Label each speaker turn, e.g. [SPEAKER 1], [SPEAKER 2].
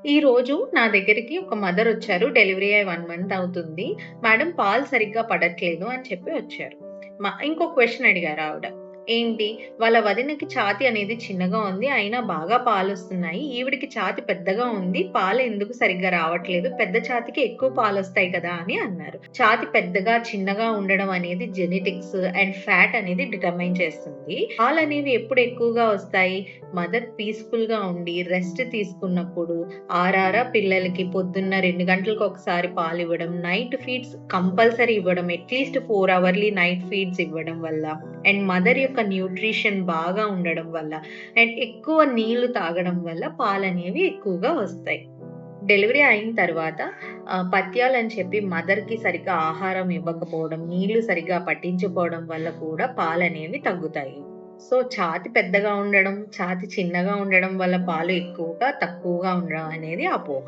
[SPEAKER 1] ఈ రోజు నా దగ్గరికి ఒక మదర్ వచ్చారు. డెలివరీ అయ్యి 1 మంత్ అవుతుంది. మేడం పాలు సరిగ్గా పడట్లేదు అని చెప్పి వచ్చారు. ఇంకో క్వెషన్ అడిగారు ఆవిడ. ఏంటి వాళ్ళ వదినకి ఛాతీ అనేది చిన్నగా ఉంది. అయినా బాగా పాలొస్తున్నాయి. ఈవిడకి ఛాతీ పెద్దగా ఉంది. పాలు ఎందుకు సరిగ్గా రావట్లేదు? పెద్ద ఛాతీకి ఎక్కువ పాలొస్తాయి కదా! అని అన్నారు. ఛాతీ పెద్దగా, చిన్నగా ఉండడం అనేది జెనెటిక్స్ అండ్ ఫ్యాట్ అనేది డిటర్మైన్ చేస్తుంది. పాలనేవి ఎప్పుడు ఎక్కువగా వస్తాయి? మదర్ పీస్‌ఫుల్‌గా ఉండి రెస్ట్ తీసుకున్నప్పుడు పిల్లలకి పొద్దున్న 2 గంటలకు ఒకసారి పాలివ్వడం, నైట్ ఫీడ్స్ కంపల్సరీ ఇవ్వడం. అట్‌లీస్ట్ 4 అవర్లీ నైట్ ఫీడ్స్ ఇవ్వడం వల్ల అండ్ మదర్ యొక్క న్యూట్రిషన్ బాగా ఉండడం వల్ల అండ్ ఎక్కువ నీళ్లు తాగడం వల్ల పాలనేవి ఎక్కువగా వస్తాయి. డెలివరీ అయిన తర్వాత పథ్యాలని చెప్పి మదర్‌కి సరిగ్గా ఆహారం ఇవ్వకపోవడం, నీళ్లు సరిగ్గా పట్టించకపోవడం వల్ల కూడా పాలనేవి తగ్గుతాయి. సో, ఛాతీ పెద్దగా ఉండడం, ఛాతీ చిన్నగా ఉండడం వల్ల పాలు ఎక్కువగా, తక్కువగా ఉండడం అనేది అపోహ.